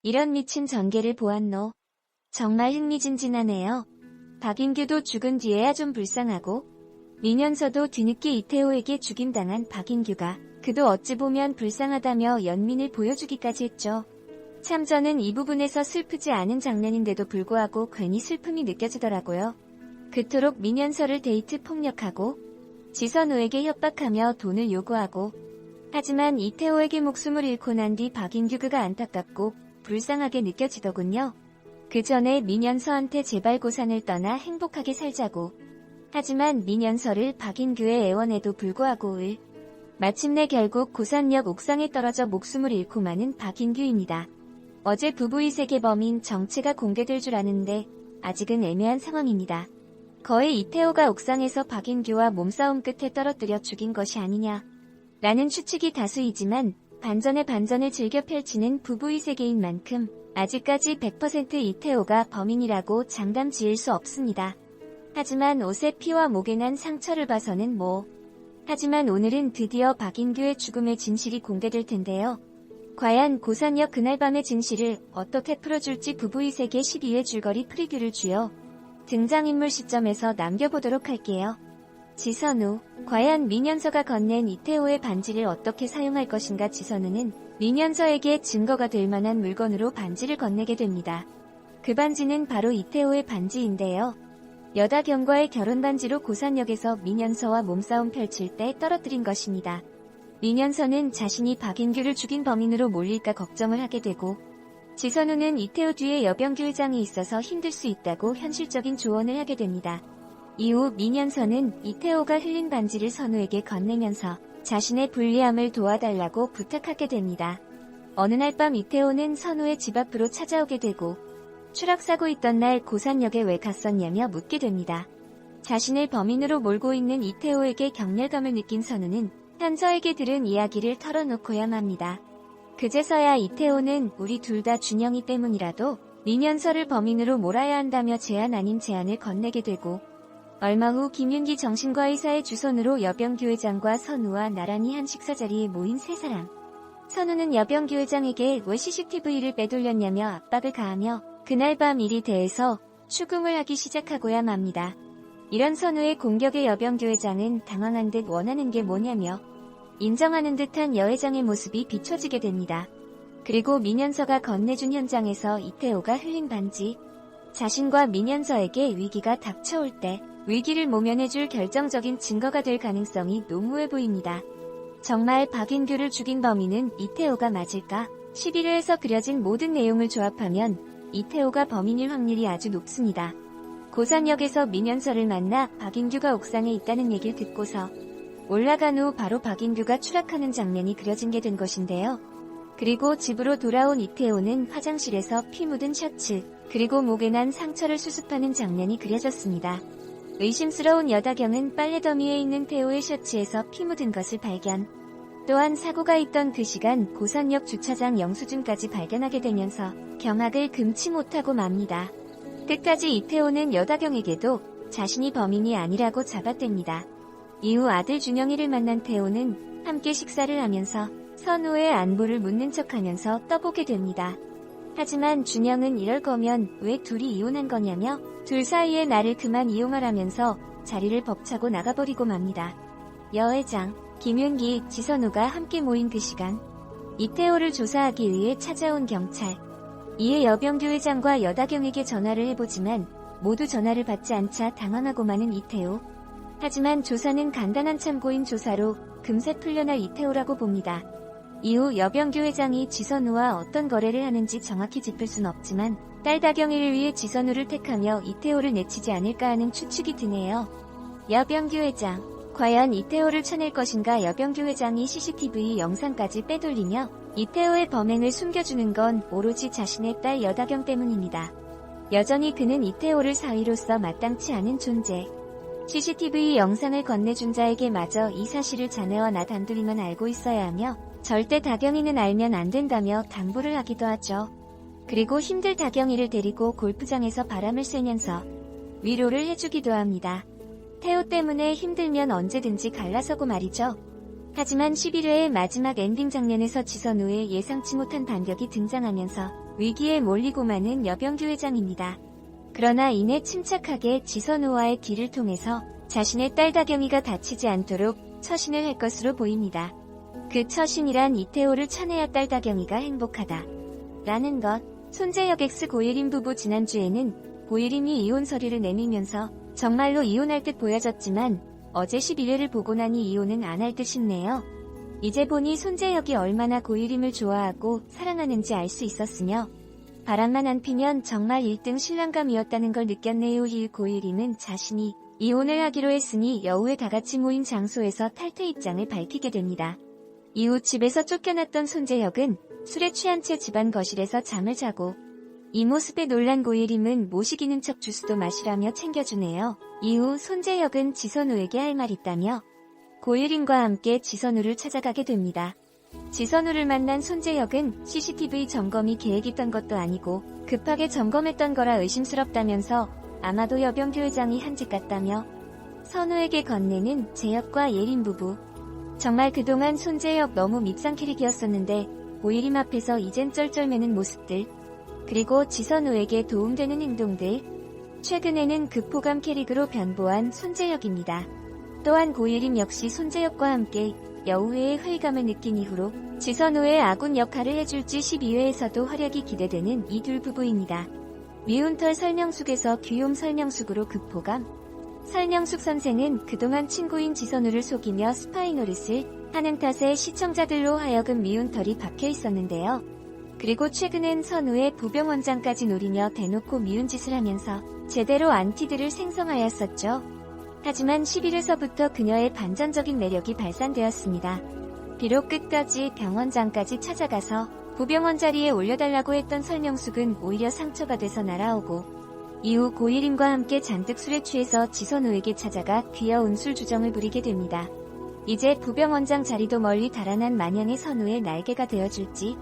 이런 미친 전개를 보았노. 정말 흥미진진하네요. 박인규도 죽은 뒤에야 좀 불쌍하고 미면서도 뒤늦게 이태호에게 죽임당한 박인규가 그도 어찌 보면 불쌍하다며 연민을 보여주기까지 했죠. 참 저는 이 부분에서 슬프지 않은 장면인데도 불구하고 괜히 슬픔이 느껴지더라고요. 그토록 미면서를 데이트 폭력하고 지선우에게 협박하며 돈을 요구하고 하지만 이태호에게 목숨을 잃고 난 뒤 박인규 그가 안타깝고 불쌍하게 느껴지더군요. 그 전에 미면서한테 제발 고산을 떠나 행복하게 살자고 하지만 미면서를 박인규의 애원에도 불구하고 마침내 결국 고산역 옥상에 떨어져 목숨을 잃고 마는 박인규입니다. 어제 부부의 세계 범인 정체가 공개될 줄 아는데 아직은 애매한 상황입니다. 거의 이태호가 옥상에서 박인규와 몸싸움 끝에 떨어뜨려 죽인 것이 아니냐 라는 추측이 다수이지만 반전에 반전을 즐겨 펼치는 부부의 세계인 만큼 아직까지 100% 이태호가 범인이라고 장담 지을 수 없습니다. 하지만 옷에 피와 목에 난 상처를 봐서는 하지만 오늘은 드디어 박인규의 죽음의 진실이 공개될 텐데요. 과연 고산역 그날 밤의 진실을 어떻게 풀어줄지 부부의 세계 12회 줄거리 프리뷰를 주요 등장인물 시점에서 남겨보도록 할게요. 지선우, 과연 미면서가 건넨 이태호의 반지를 어떻게 사용할 것인가. 지선우는 미면서에게 증거가 될 만한 물건으로 반지를 건네게 됩니다. 그 반지는 바로 이태호의 반지인데요. 여다경과의 결혼 반지로 고산역에서 미면서와 몸싸움 펼칠 때 떨어뜨린 것입니다. 미면서는 자신이 박인규를 죽인 범인으로 몰릴까 걱정을 하게 되고 지선우는 이태호 뒤에 여병규 회장이 있어서 힘들 수 있다고 현실적인 조언을 하게 됩니다. 이후 미면서는 이태호가 흘린 반지를 선우에게 건네면서 자신의 불리함을 도와달라고 부탁하게 됩니다. 어느 날 밤 이태호는 선우의 집 앞으로 찾아오게 되고 추락사고 있던 날 고산역에 왜 갔었냐며 묻게 됩니다. 자신을 범인으로 몰고 있는 이태호에게 경멸감을 느낀 선우는 현서에게 들은 이야기를 털어놓고야 맙니다. 그제서야 이태호는 우리 둘 다 준영이 때문이라도 미면서를 범인으로 몰아야 한다며 제안 아닌 제안을 건네게 되고 얼마 후 김윤기 정신과의사의 주선으로 여병규 회장과 선우와 나란히 한 식사 자리에 모인 세 사람. 선우는 여병규 회장에게 왜 CCTV를 빼돌렸냐며 압박을 가하며 그날 밤 일이 대해서 추궁을 하기 시작하고야 맙니다. 이런 선우의 공격에 여병규 회장은 당황한 듯 원하는 게 뭐냐며 인정하는 듯한 여 회장의 모습이 비춰지게 됩니다. 그리고 미면서가 건네준 현장에서 이태호가 흘린 반지, 자신과 미면서에게 위기가 닥쳐올 때 위기를 모면해줄 결정적인 증거가 될 가능성이 농후해 보입니다. 정말 박인규를 죽인 범인은 이태호가 맞을까? 11회에서 그려진 모든 내용을 조합하면 이태호가 범인일 확률이 아주 높습니다. 고산역에서 미면서를 만나 박인규가 옥상에 있다는 얘기를 듣고서 올라간 후 바로 박인규가 추락하는 장면이 그려진 게 된 것인데요. 그리고 집으로 돌아온 이태호는 화장실에서 피 묻은 셔츠, 그리고 목에 난 상처를 수습하는 장면이 그려졌습니다. 의심스러운 여다경은 빨래더미에 있는 태호의 셔츠에서 피 묻은 것을 발견. 또한 사고가 있던 그 시간 고산역 주차장 영수증까지 발견하게 되면서 경악을 금치 못하고 맙니다. 끝까지 이태호는 여다경에게도 자신이 범인이 아니라고 잡아댑니다. 이후 아들 준영이를 만난 태호는 함께 식사를 하면서 선우의 안부를 묻는 척하면서 떠보게 됩니다. 하지만 준영은 이럴 거면 왜 둘이 이혼한 거냐며 둘 사이에 나를 그만 이용하라면서 자리를 벅차고 나가버리고 맙니다. 여 회장, 김윤기, 지선우가 함께 모인 그 시간, 이태호를 조사하기 위해 찾아온 경찰. 이에 여병규 회장과 여다경에게 전화를 해보지만 모두 전화를 받지 않자 당황하고 마는 이태호. 하지만 조사는 간단한 참고인 조사로 금세 풀려날 이태호라고 봅니다. 이후 여병규 회장이 지선우와 어떤 거래를 하는지 정확히 짚을 순 없지만 딸 다경이를 위해 지선우를 택하며 이태호를 내치지 않을까 하는 추측이 드네요. 여병규 회장, 과연 이태호를 쳐낼 것인가? 여병규 회장이 CCTV 영상까지 빼돌리며 이태호의 범행을 숨겨주는 건 오로지 자신의 딸 여다경 때문입니다. 여전히 그는 이태호를 사위로서 마땅치 않은 존재. CCTV 영상을 건네준 자에게 마저 이 사실을 자네와 나 단둘이만 알고 있어야 하며 절대 다경이는 알면 안 된다며 당부를 하기도 하죠. 그리고 힘들 다경이를 데리고 골프장에서 바람을 쐬면서 위로를 해주기도 합니다. 태호 때문에 힘들면 언제든지 갈라서고 말이죠. 하지만 11회의 마지막 엔딩 장면에서 지선우의 예상치 못한 반격이 등장하면서 위기에 몰리고 마는 여병규 회장입니다. 그러나 이내 침착하게 지선우와의 딜을 통해서 자신의 딸 다경이가 다치지 않도록 처신을 할 것으로 보입니다. 그 처신이란 이태호를 쳐내야 딸 다경이가 행복하다 라는 것. 손재혁 x 고예림 부부 지난주에는 고예림이 이혼 서류를 내밀면서 정말로 이혼할 듯 보여졌지만 어제 11회를 보고 나니 이혼은 안 할 듯 싶네요. 이제 보니 손재혁이 얼마나 고예림을 좋아하고 사랑하는지 알 수 있었으며 바람만 안 피면 정말 1등 신랑감이었다는 걸 느꼈네요. 고예림은 자신이 이혼을 하기로 했으니 여우에 다같이 모인 장소에서 탈퇴 입장을 밝히게 됩니다. 이후 집에서 쫓겨났던 손재혁은 술에 취한 채 집안 거실에서 잠을 자고 이 모습에 놀란 고예림은 모시기는 척 주스도 마시라며 챙겨주네요. 이후 손재혁은 지선우에게 할 말 있다며 고예림과 함께 지선우를 찾아가게 됩니다. 지선우를 만난 손재혁은 CCTV 점검이 계획있던 것도 아니고 급하게 점검했던 거라 의심스럽다면서 아마도 여병규 회장이 한 짓 같다며 선우에게 건네는 재혁과 예림 부부. 정말 그동안 손재혁 너무 밉상 캐릭이었었는데 고예림 앞에서 이젠 쩔쩔매는 모습들, 그리고 지선우에게 도움되는 행동들. 최근에는 극호감 캐릭으로 변보한 손재혁입니다. 또한 고예림 역시 손재혁과 함께 여우회의 회의감을 느낀 이후로 지선우의 아군 역할을 해줄지 12회에서도 활약이 기대되는 이 둘 부부입니다. 미운털 설명숙에서 귀욤 설명숙으로 극호감. 설명숙 선생은 그동안 친구인 지선우를 속이며 스파이 노릇을 하는 탓에 시청자들로 하여금 미운 털이 박혀 있었는데요. 그리고 최근엔 선우의 부병원장까지 노리며 대놓고 미운 짓을 하면서 제대로 안티들을 생성하였었죠. 하지만 11회서부터 그녀의 반전적인 매력이 발산되었습니다. 비록 끝까지 병원장까지 찾아가서 부병원 자리에 올려달라고 했던 설명숙은 오히려 상처가 돼서 날아오고 이후 고예림과 함께 잔뜩 술에 취해서 지선우에게 찾아가 귀여운 술 주정을 부리게 됩니다. 이제 부병원장 자리도 멀리 달아난 마냥의 선우의 날개가 되어줄지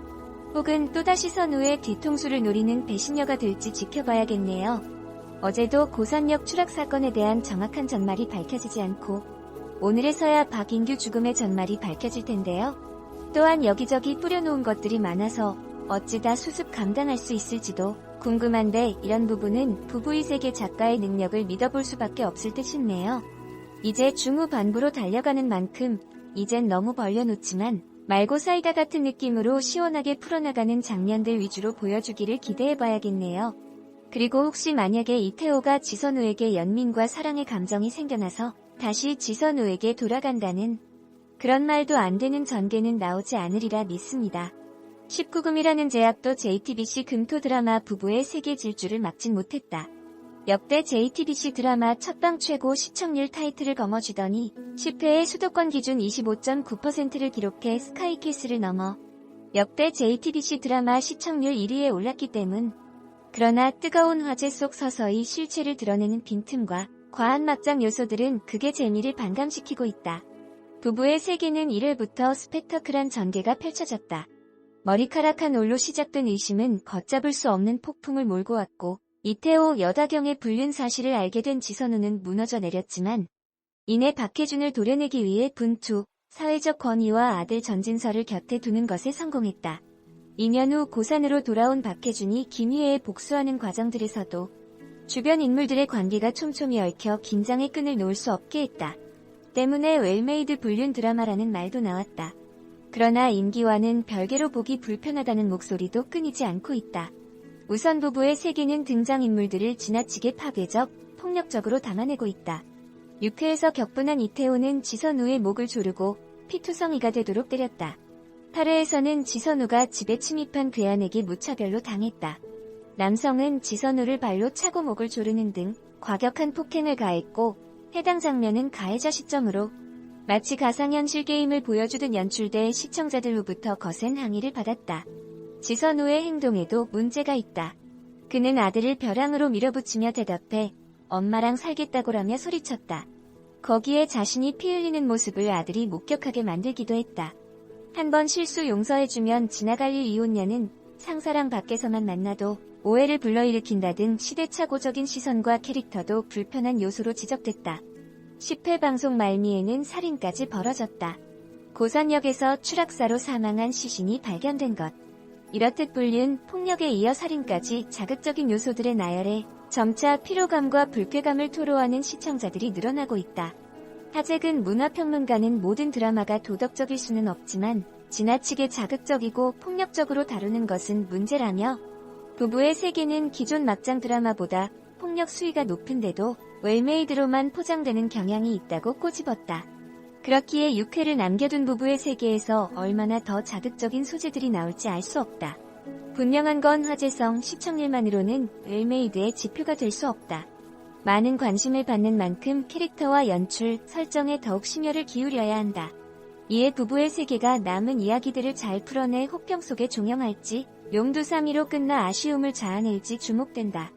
혹은 또다시 선우의 뒤통수를 노리는 배신녀가 될지 지켜봐야겠네요. 어제도 고산역 추락 사건에 대한 정확한 전말이 밝혀지지 않고 오늘에서야 박인규 죽음의 전말이 밝혀질 텐데요. 또한 여기저기 뿌려놓은 것들이 많아서 어찌 다 수습 감당할 수 있을지도 궁금한데 이런 부분은 부부의 세계 작가의 능력을 믿어볼 수밖에 없을 듯 싶네요. 이제 중후반부로 달려가는 만큼 이젠 너무 벌려놓지만 말고 사이다 같은 느낌으로 시원하게 풀어나가는 장면들 위주로 보여주기를 기대해봐야겠네요. 그리고 혹시 만약에 이태호가 지선우에게 연민과 사랑의 감정이 생겨나서 다시 지선우에게 돌아간다는 그런 말도 안 되는 전개는 나오지 않으리라 믿습니다. 19금이라는 제약도 JTBC 금토 드라마 부부의 세계 질주를 막진 못했다. 역대 JTBC 드라마 첫방 최고 시청률 타이틀을 거머쥐더니 10회의 수도권 기준 25.9%를 기록해 스카이캐슬을 넘어 역대 JTBC 드라마 시청률 1위에 올랐기 때문. 그러나 뜨거운 화제 속 서서히 실체를 드러내는 빈틈과 과한 막장 요소들은 극의 재미를 반감시키고 있다. 부부의 세계는 1회부터 스펙터클한 전개가 펼쳐졌다. 머리카락한 올로 시작된 의심은 걷잡을 수 없는 폭풍을 몰고 왔고 이태호 여다경의 불륜 사실을 알게 된 지선우는 무너져 내렸지만 이내 박해준을 도려내기 위해 분투, 사회적 권위와 아들 전진서를 곁에 두는 것에 성공했다. 2년 후 고산으로 돌아온 박해준이 김희애에 복수하는 과정들에서도 주변 인물들의 관계가 촘촘히 얽혀 긴장의 끈을 놓을 수 없게 했다. 때문에 웰메이드 불륜 드라마라는 말도 나왔다. 그러나 임기와는 별개로 보기 불편하다는 목소리도 끊이지 않고 있다. 우선 부부의 세계는 등장인물들을 지나치게 파괴적, 폭력적으로 담아내고 있다. 6회에서 격분한 이태호는 지선우의 목을 조르고 피투성이가 되도록 때렸다. 8회에서는 지선우가 집에 침입한 괴한에게 무차별로 당했다. 남성은 지선우를 발로 차고 목을 조르는 등 과격한 폭행을 가했고 해당 장면은 가해자 시점으로 마치 가상현실 게임을 보여주듯 연출돼 시청자들로부터 거센 항의를 받았다. 지선우의 행동에도 문제가 있다. 그는 아들을 벼랑으로 밀어붙이며 대답해 엄마랑 살겠다고라며 소리쳤다. 거기에 자신이 피 흘리는 모습을 아들이 목격하게 만들기도 했다. 한 번 실수 용서해주면 지나갈 일 이혼녀는 상사랑 밖에서만 만나도 오해를 불러일으킨다 등 시대착오적인 시선과 캐릭터도 불편한 요소로 지적됐다. 10회 방송 말미에는 살인까지 벌어졌다. 고산역에서 추락사로 사망한 시신이 발견된 것. 이렇듯 불륜, 폭력에 이어 살인까지 자극적인 요소들의 나열에 점차 피로감과 불쾌감을 토로하는 시청자들이 늘어나고 있다. 하재근 문화평론가는 모든 드라마가 도덕적일 수는 없지만 지나치게 자극적이고 폭력적으로 다루는 것은 문제라며 부부의 세계는 기존 막장 드라마보다 폭력 수위가 높은데도 웰메이드로만 포장되는 경향이 있다고 꼬집었다. 그렇기에 6회를 남겨둔 부부의 세계에서 얼마나 더 자극적인 소재들이 나올지 알 수 없다. 분명한 건 화제성, 시청률만으로는 웰메이드의 지표가 될 수 없다. 많은 관심을 받는 만큼 캐릭터와 연출, 설정에 더욱 심혈을 기울여야 한다. 이에 부부의 세계가 남은 이야기들을 잘 풀어내 혹평 속에 종영할지, 용두사미로 끝나 아쉬움을 자아낼지 주목된다.